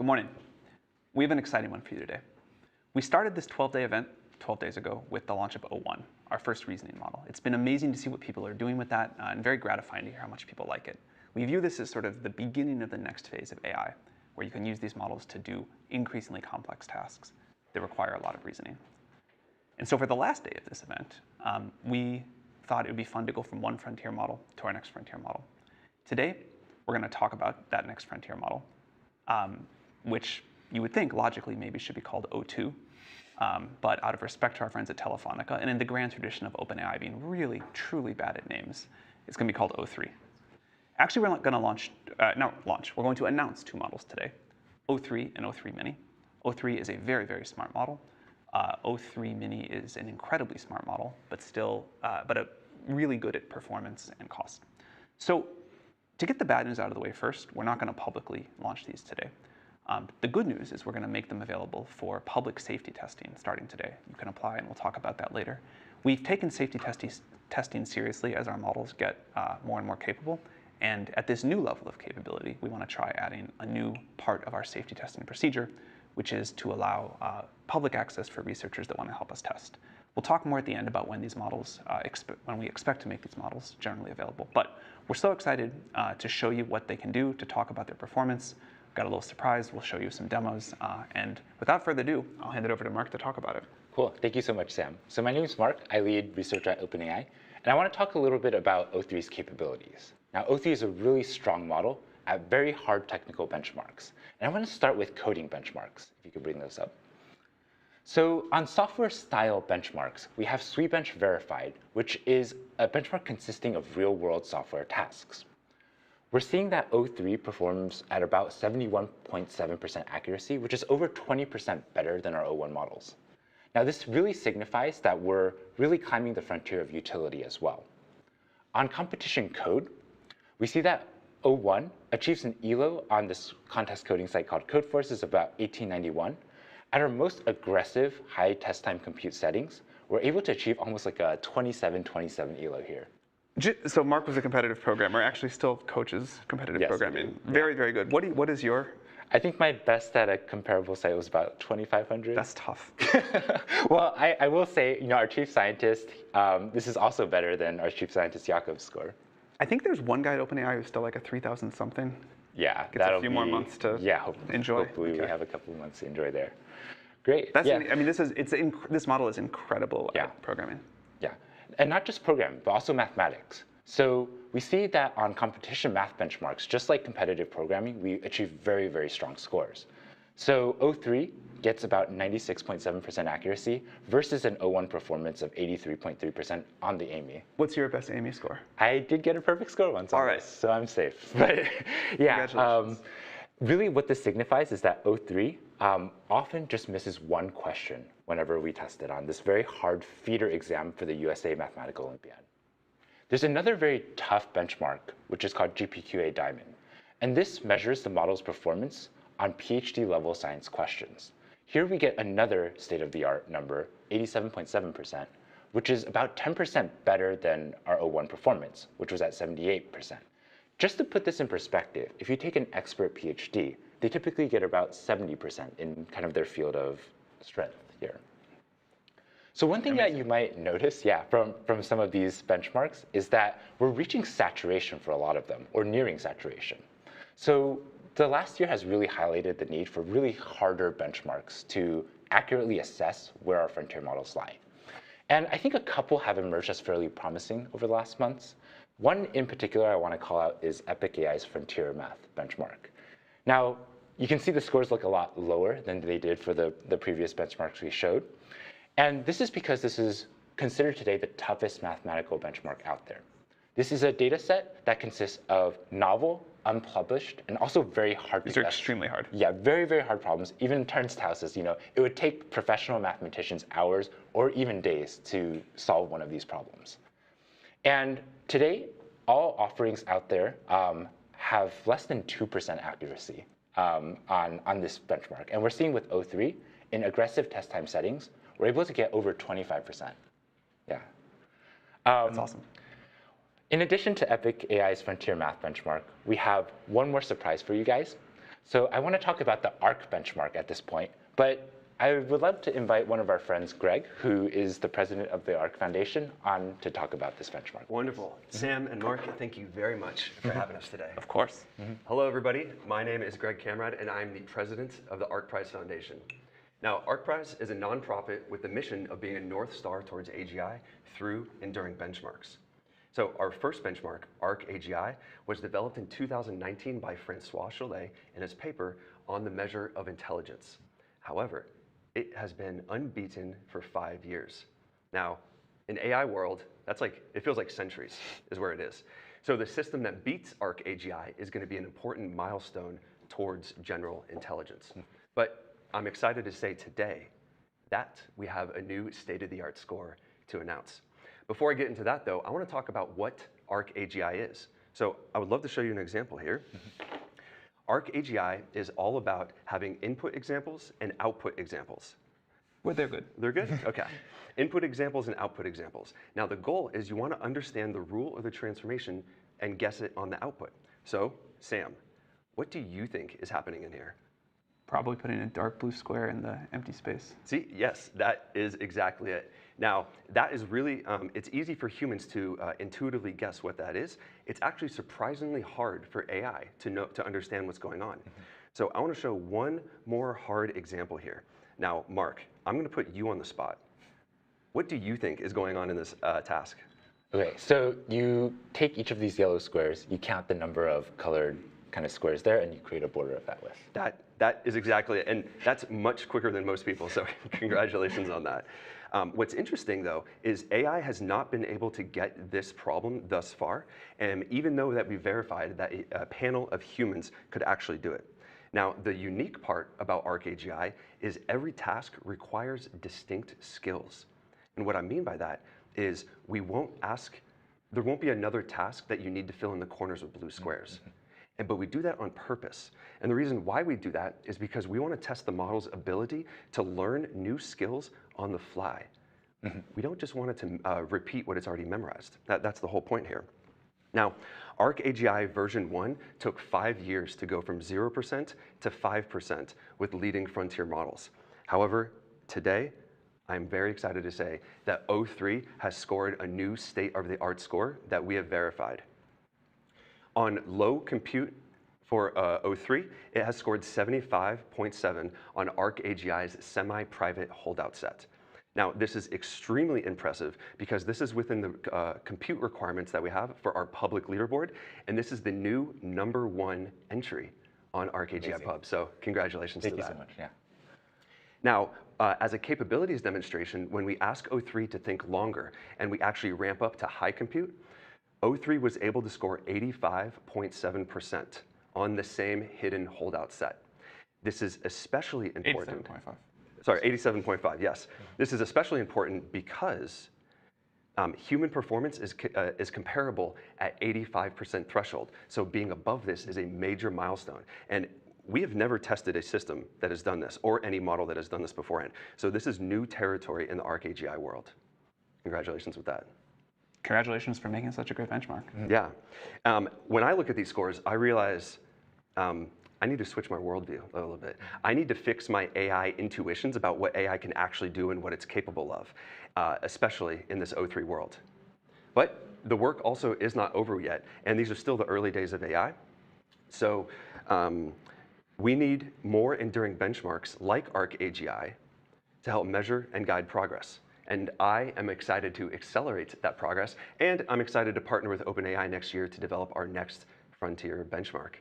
Good morning. We have an exciting one for you today. We started this 12-day event 12 days ago with the launch of O1, our first reasoning model. It's been amazing to see what people are doing with that and very gratifying to hear how much people like it. We view this as sort of the beginning of the next phase of AI, where you can use these models to do increasingly complex tasks that require a lot of reasoning. And so for the last day of this event, we thought it would be fun to go from one frontier model to our next frontier model. Today, we're going to talk about that next frontier model, which you would think logically maybe should be called O2, but out of respect to our friends at Telefonica, and in the grand tradition of OpenAI being really, truly bad at names, it's going to be called O3. Actually, we're not going to we're going to announce two models today, O3 and o3-mini. O3 is a very, very smart model. o3-mini is an incredibly smart model, but really good at performance and cost. So to get the bad news out of the way first, we're not going to publicly launch these today. The good news is we're going to make them available for public safety testing starting today. You can apply, and we'll talk about that later. We've taken safety testing seriously as our models get more and more capable. And at this new level of capability, we want to try adding a new part of our safety testing procedure, which is to allow public access for researchers that want to help us test. We'll talk more at the end about when these models, when we expect to make these models generally available. But we're so excited to show you what they can do, to talk about their performance. Got a little surprise. We'll show you some demos. And without further ado, I'll hand it over to Mark to talk about it. Cool. Thank you so much, Sam. So my name is Mark. I lead research at OpenAI. And I want to talk a little bit about O3's capabilities. Now, O3 is a really strong model at very hard technical benchmarks. And I want to start with coding benchmarks, if you could bring those up. So on software style benchmarks, we have SweetBench Verified, which is a benchmark consisting of real-world software tasks. We're seeing that O3 performs at about 71.7% accuracy, which is over 20% better than our O1 models. Now, this really signifies that we're really climbing the frontier of utility as well. On competition code, we see that O1 achieves an ELO on this contest coding site called Codeforce is about 1891. At our most aggressive high test time compute settings, we're able to achieve almost like a 27 ELO here. So Mark was a competitive programmer, actually still coaches competitive programming. Very, very good. What is your? I think my best at a comparable site was about 2,500. That's tough. Well, I will say, our chief scientist, this is also better than our chief scientist Jakob's score. I think there's one guy at OpenAI who's still like a 3,000 something. Yeah, Gets a few more months to enjoy. Hopefully we have a couple of months to enjoy there. Great. I mean, this model is incredible at programming. Yeah, and not just programming, but also mathematics. So we see that on competition math benchmarks, just like competitive programming, we achieve very, very strong scores. So O3 gets about 96.7% accuracy versus an O1 performance of 83.3% on the AMI. What's your best AMI score? I did get a perfect score once on this, so I'm safe. But Congratulations. Really what this signifies is that O3 often just misses one question whenever we test it on this very hard feeder exam for the USA Mathematical Olympiad. There's another very tough benchmark, which is called GPQA Diamond. And this measures the model's performance on PhD level science questions. Here we get another state-of-the-art number, 87.7%, which is about 10% better than our O1 performance, which was at 78%. Just to put this in perspective, if you take an expert PhD, they typically get about 70% in kind of their field of strength here. So one thing that you might notice, from some of these benchmarks is that we're reaching saturation for a lot of them, or nearing saturation. So the last year has really highlighted the need for really harder benchmarks to accurately assess where our frontier models lie. And I think a couple have emerged as fairly promising over the last months. One in particular I want to call out is Epic AI's Frontier Math benchmark. Now, you can see the scores look a lot lower than they did for the previous benchmarks we showed. And this is because this is considered today the toughest mathematical benchmark out there. This is a data set that consists of novel, unpublished, and also very hard to test. These are extremely hard. Yeah, very, very hard problems. Even Turnstile says, it would take professional mathematicians hours or even days to solve one of these problems. And today, all offerings out there have less than 2% accuracy on this benchmark. And we're seeing with O3, in aggressive test time settings, we're able to get over 25%. Yeah. That's awesome. In addition to Epic AI's Frontier Math benchmark, we have one more surprise for you guys. So I want to talk about the ARC benchmark at this point, but I would love to invite one of our friends, Greg, who is the president of the ARC Foundation, on to talk about this benchmark. Wonderful. Sam and Mark, thank you very much for having us today. Of course. Hello, everybody. My name is Greg Kamradt, and I'm the president of the ARC Prize Foundation. Now, ARC Prize is a nonprofit with the mission of being a North Star towards AGI through and during benchmarks. So our first benchmark, ARC AGI, was developed in 2019 by Francois Chollet in his paper on the measure of intelligence. However, it has been unbeaten for 5 years. Now, in AI world, it feels like centuries is where it is. So the system that beats ARC AGI is going to be an important milestone towards general intelligence. But I'm excited to say today that we have a new state-of-the-art score to announce. Before I get into that, though, I want to talk about what ARC AGI is. So I would love to show you an example here. ARC AGI is all about having input examples and output examples. Well, they're good. They're good? Okay. Input examples and output examples. Now, the goal is you want to understand the rule of the transformation and guess it on the output. So, Sam, what do you think is happening in here? Probably putting a dark blue square in the empty space. See, yes, that is exactly it. Now, that is really, it's easy for humans to intuitively guess what that is. It's actually surprisingly hard for AI to understand what's going on. So I want to show one more hard example here. Now, Mark, I'm going to put you on the spot. What do you think is going on in this task? Okay, so you take each of these yellow squares, you count the number of colored kind of squares there, and you create a border of that width. That is exactly it, and that's much quicker than most people, so congratulations on that. What's interesting, though, is AI has not been able to get this problem thus far, and even though that we verified that a panel of humans could actually do it. Now, the unique part about ARC AGI is every task requires distinct skills. And what I mean by that is there won't be another task that you need to fill in the corners with blue squares. But we do that on purpose. And the reason why we do that is because we want to test the model's ability to learn new skills on the fly. We don't just want it to repeat what it's already memorized. That's the whole point here. Now, ARC AGI version 1 took 5 years to go from 0% to 5% with leading frontier models. However, today, I'm very excited to say that o3 has scored a new state-of-the-art score that we have verified. On low compute for o3, it has scored 75.7 on ARC AGI's semi-private holdout set. Now, this is extremely impressive because this is within the compute requirements that we have for our public leaderboard, and this is the new #1 entry on ARC AGI Pub. So congratulations to that. Thank you so much. Yeah. Now, as a capabilities demonstration, when we ask o3 to think longer and we actually ramp up to high compute, o3 was able to score 85.7% on the same hidden holdout set. This is especially important. 87.5. Sorry, 87.5, yes. This is especially important because human performance is comparable at 85% threshold. So being above this is a major milestone. And we have never tested a system that has done this or any model that has done this beforehand. So this is new territory in the ARC AGI world. Congratulations with that. Congratulations for making such a great benchmark. Yeah. When I look at these scores, I realize I need to switch my worldview a little bit. I need to fix my AI intuitions about what AI can actually do and what it's capable of, especially in this o3 world. But the work also is not over yet, and these are still the early days of AI. So we need more enduring benchmarks like ARC AGI to help measure and guide progress. And I am excited to accelerate that progress, and I'm excited to partner with OpenAI next year to develop our next frontier benchmark.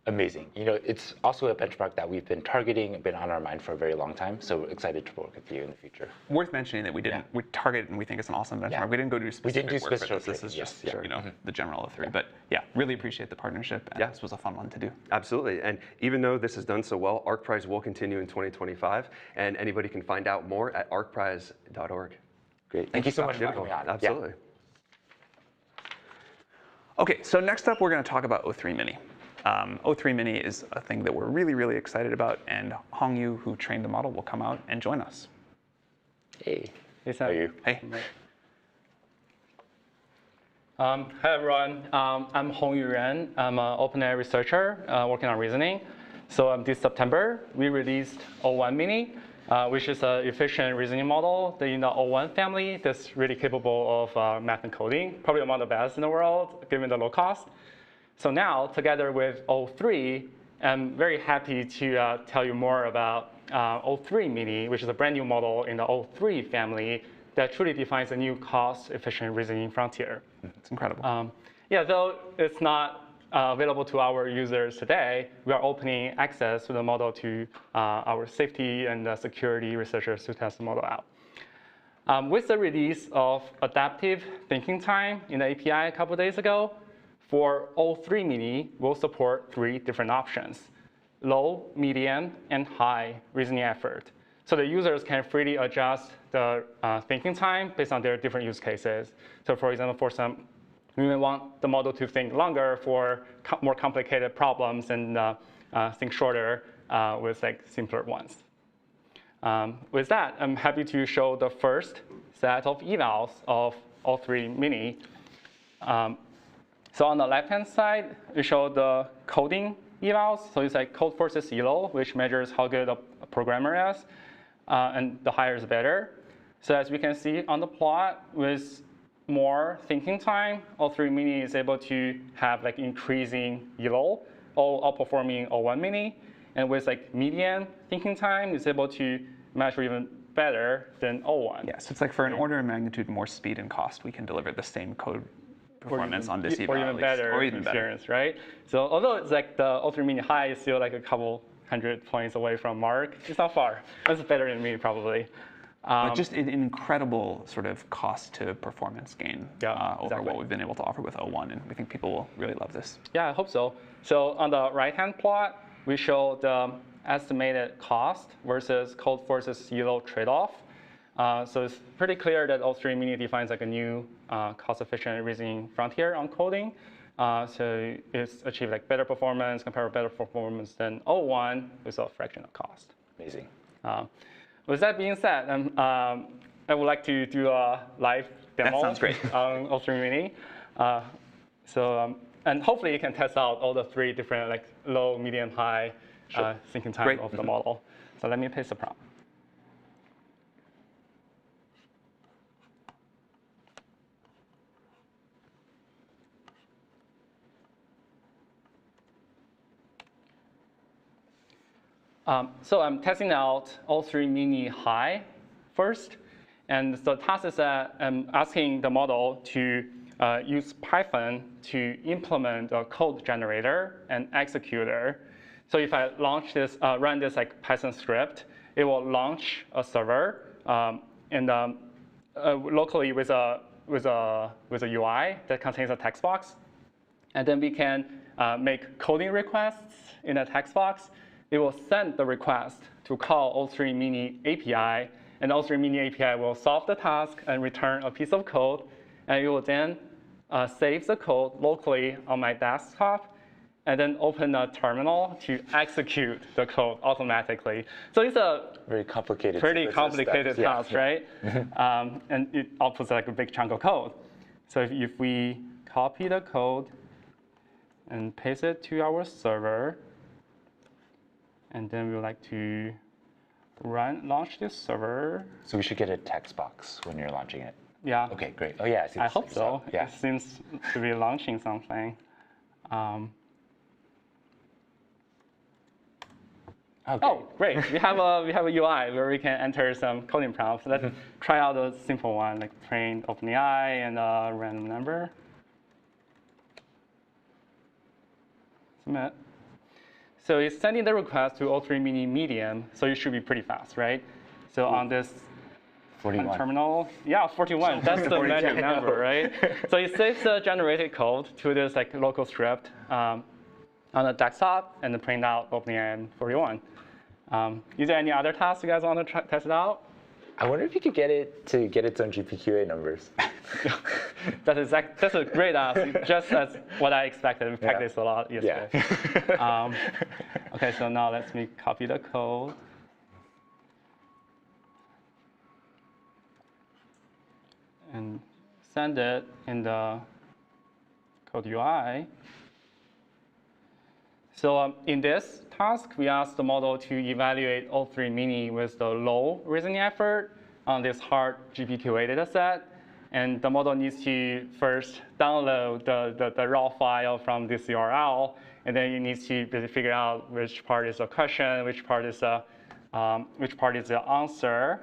Amazing. You know, it's also a benchmark that we've been targeting and been on our mind for a very long time. So we're excited to work with you in the future. Worth mentioning that we didn't. We targeted and we think it's an awesome benchmark. Yeah. We didn't go do specific work for special this. This is just yes, you know the general o3. But yeah, really appreciate the partnership. And this was a fun one to do. Absolutely. And even though this has done so well, ARC Prize will continue in 2025, and anybody can find out more at arcprize.org. Great. Thank you so much for coming on. Absolutely. Yeah. Okay, so next up we're going to talk about o3-mini. o3-mini is a thing that we're really, really excited about, and Hongyu, who trained the model, will come out and join us. Hey. Hey, Sam. How are you? Hey. Hi, everyone. I'm Hongyu Ren. I'm an OpenAI researcher working on reasoning. So this September, we released o3-mini, which is an efficient reasoning model in the o1 family that's really capable of math and coding, probably among the best in the world, given the low cost. So now, together with o3, I'm very happy to tell you more about o3-mini, which is a brand new model in the o3 family that truly defines a new cost-efficient reasoning frontier. It's incredible. Yeah, though it's not available to our users today, we are opening access to the model to our safety and security researchers to test the model out. With the release of adaptive thinking time in the API a couple of days ago, for o3-mini, we'll support 3 different options: low, medium, and high reasoning effort. So the users can freely adjust the thinking time based on their different use cases. So for example, for some, we may want the model to think longer for more complicated problems and think shorter with simpler ones. With that, I'm happy to show the first set of evals of o3-mini. So on the left-hand side, we show the coding evals. So it's code versus elo, which measures how good a programmer is. And the higher is better. So as we can see on the plot, with more thinking time, o3-mini is able to have increasing elo, all outperforming o1-mini. And with median thinking time, it's able to measure even better than o1. Yeah, so it's for an order of magnitude more speed and cost, we can deliver the same code performance on this eval, or even better experience, right? So although it's the o3-mini high is still a couple 100 points away from Mark, it's not far. It's better than me, probably. But just an incredible sort of cost to performance gain over what we've been able to offer with o1, and we think people will really love this. Yeah, I hope so. So on the right-hand plot, we show the estimated cost versus code versus elo trade-off. So it's pretty clear that o3-mini defines a new cost-efficient reasoning frontier on coding. So it's achieved better performance, compared with better performance than o1 with a fraction of cost. Amazing. With that being said, I would like to do a live demo That sounds great. on o3-mini. And hopefully you can test out all the 3 different low, medium, high thinking time of the model. So let me paste the prompt. So I'm testing out o3-mini high first. And the task is that I'm asking the model to use Python to implement a code generator and executor. So if I launch this, run this Python script, it will launch a server and locally with a UI that contains a text box. And then we can make coding requests in a text box. It will send the request to call o3-mini API, and o3-mini API will solve the task and return a piece of code. And it will then save the code locally on my desktop, and then open a terminal to execute the code automatically. So it's a very complicated, pretty complicated task, right? And it outputs a big chunk of code. So if we copy the code and paste it to our server, and then we would like to launch this server. So we should get a text box when you're launching it. Yeah. OK, great. Oh, yeah. I hope so. Yeah. It seems to be launching something. Okay. Oh, great. We have a UI where we can enter some coding prompts. Let's try out a simple one, like print OpenAI and a random number. Submit. So it's sending the request to o3-mini medium, so it should be pretty fast, right? So on this 41. terminal, yeah, 41. That's the magic number, right? So it saves the generated code to this local script on the desktop, and then print out OpenAI 41. Is there any other tasks you guys want to test it out? I wonder if you could get it to get its own GPQA numbers. That's a great ask, just as what I expected. We practiced a lot yesterday. Yeah. OK, so now let me copy the code. And send it in the code UI. So in this task, we asked the model to evaluate o3-mini with the low reasoning effort on this hard GPQA data set. And the model needs to first download the raw file from this URL, and then it needs to basically figure out which part is a question, which part is the answer,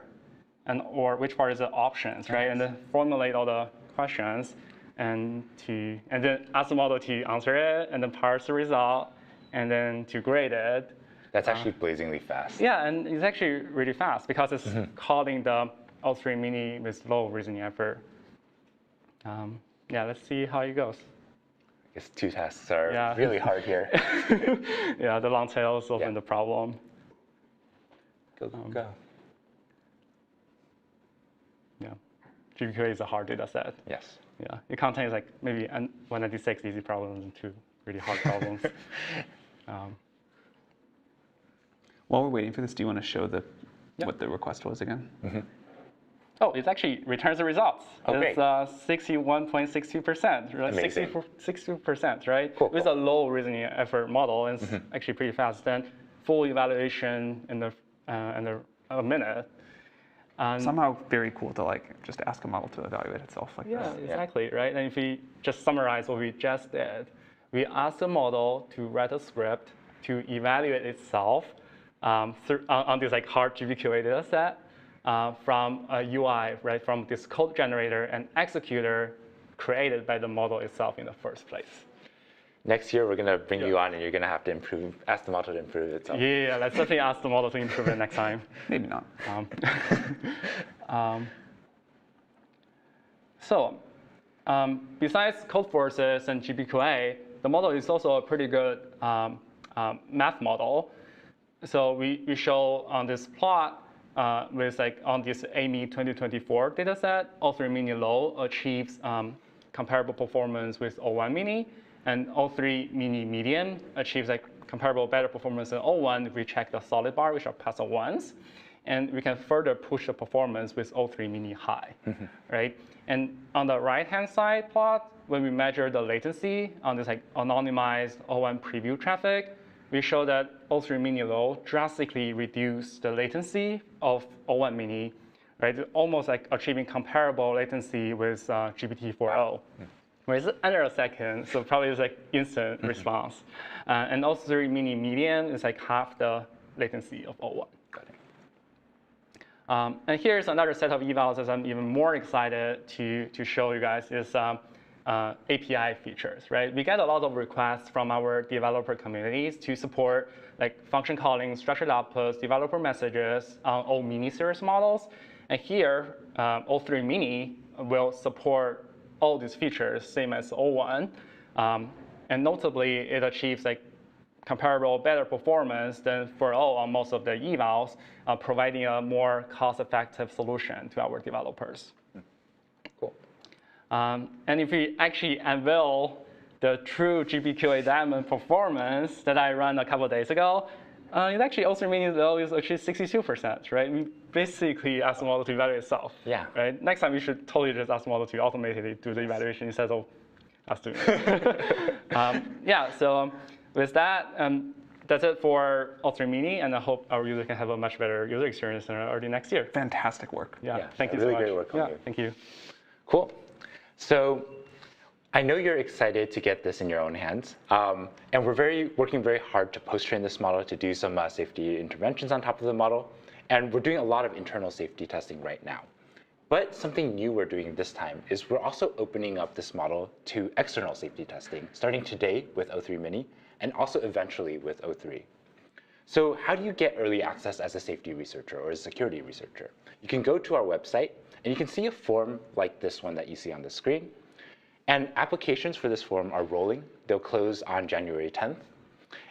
or which part is the options, right? And then formulate all the questions, and then ask the model to answer it, and then parse the result, and then to grade it. That's actually blazingly fast. Yeah, and it's actually really fast because it's calling the o3-mini with low reasoning effort. Yeah, let's see how it goes. I guess 2 tasks are really hard here. Yeah, the long tail is often the problem. Go. Yeah, GPQA is a hard data set. Yes. Yeah, it contains like maybe 196 easy problems and 2 really hard problems. While we're waiting for this, do you want to show what the request was again? Oh, it actually returns the results. Oh, it's 61.62%, right? Amazing. 62%, right? Cool, With a low reasoning effort model, and it's actually pretty fast. Then full evaluation in a minute. Somehow very cool to just ask a model to evaluate itself like Yeah, this. exactly, right? And if we just summarize what we just did, we asked the model to write a script to evaluate itself on this hard GPQA data set from a UI, right? From this code generator and executor created by the model itself in the first place. Next year, we're going to bring you on, and you're going to have to ask the model to improve itself. Yeah, let's definitely ask the model to improve it next time. Maybe not. Besides code forces and GPQA, the model is also a pretty good math model. So we show on this plot with on this AMI 2024 data set, o3-mini low achieves comparable performance with o1-mini, and o3-mini medium achieves comparable better performance than o1 if we check the solid bar, which are past ones. And we can further push the performance with o3-mini high, right? And on the right-hand side plot, when we measure the latency on this anonymized o1 preview traffic, we show that o3-mini low drastically reduced the latency of o1-mini, right? Almost achieving comparable latency with GPT-4o. Where it's under a second, so probably it's instant response. And o3-mini medium is half the latency of o1. Got it. And here's another set of evals that I'm even more excited to show you guys is API features, right? We get a lot of requests from our developer communities to support function calling, structured outputs, developer messages on o-mini series models. And here, o3-mini will support all these features, same as o1. And notably, it achieves comparable better performance than 4o on most of the evals, providing a more cost-effective solution to our developers. Cool. And if we actually unveil the true GPQA diamond performance that I ran a couple of days ago, it's actually o3-mini low is actually 62%, right? We basically ask the model to evaluate itself. Yeah. Right? Next time, we should totally just ask the model to automatically do the evaluation instead of us doing it. Yeah, so with that, that's it for o3-mini, and I hope our user can have a much better user experience early next year. Fantastic work. Yeah, thank you really so much. great work on you. Thank you. Cool. So I know you're excited to get this in your own hands, and we're working very hard to post-train this model to do some safety interventions on top of the model, and we're doing a lot of internal safety testing right now. But something new we're doing this time is we're also opening up this model to external safety testing, starting today with o3-mini, and also eventually with o3. So how do you get early access as a safety researcher or a security researcher? You can go to our website, and you can see a form like this one that you see on the screen. And applications for this form are rolling. They'll close on January 10th.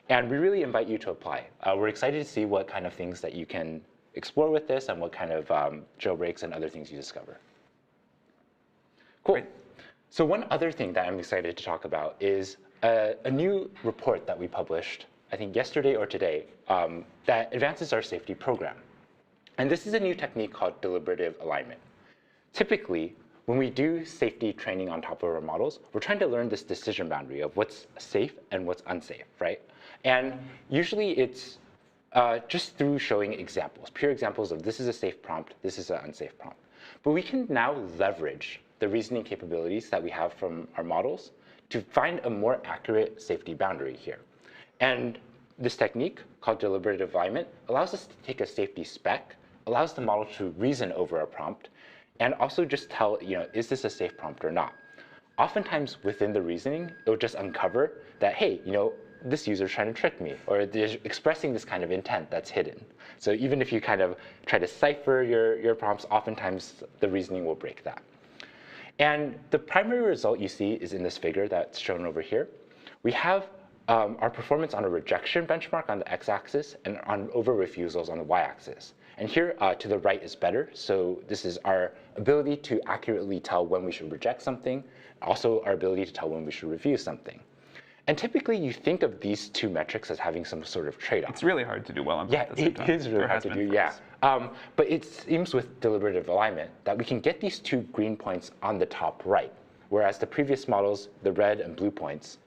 And we really invite you to apply. We're excited to see what kind of things that you can explore with this and what kind of jailbreaks and other things you discover. Cool. Great. So one other thing that I'm excited to talk about is a new report that we published, I think yesterday or today, that advances our safety program. And this is a new technique called deliberative alignment. Typically, when we do safety training on top of our models, we're trying to learn this decision boundary of what's safe and what's unsafe, right? And usually it's just through showing examples, pure examples of this is a safe prompt, this is an unsafe prompt. But we can now leverage the reasoning capabilities that we have from our models to find a more accurate safety boundary here. And this technique, called deliberative alignment, allows us to take a safety spec, allows the model to reason over a prompt, and also just tell, is this a safe prompt or not? Oftentimes within the reasoning, it will just uncover that, hey, this user is trying to trick me, or they're expressing this kind of intent that's hidden. So even if you kind of try to cipher your prompts, oftentimes the reasoning will break that. And the primary result you see is in this figure that's shown over here. We have our performance on a rejection benchmark on the x-axis and on over refusals on the y-axis. And here to the right is better. So this is our ability to accurately tell when we should reject something, also our ability to tell when we should refuse something. And typically, you think of these two metrics as having some sort of trade-off. It's really hard to do well on both at the same time. It is really hard to do, yeah. But it seems with deliberative alignment that we can get these two green points on the top right, whereas the previous models, the red and blue points,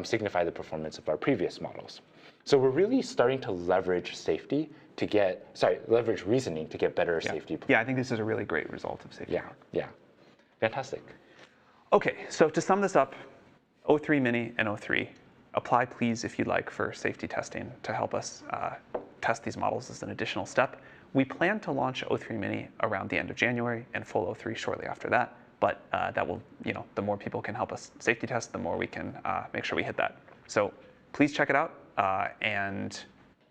signify the performance of our previous models. So we're really starting to leverage safety to get, leverage reasoning to get better safety. Yeah, I think this is a really great result of safety. Yeah. Fantastic. OK, so to sum this up, o3-mini and o3, apply please if you'd like for safety testing to help us test these models as an additional step. We plan to launch o3-mini around the end of January and full o3 shortly after that. But that will, the more people can help us safety test, the more we can make sure we hit that. So please check it out. And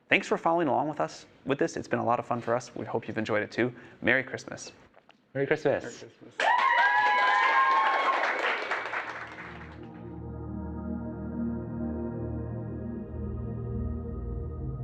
thanks for following along with us with this. It's been a lot of fun for us. We hope you've enjoyed it too. Merry Christmas. Merry Christmas. Merry Christmas.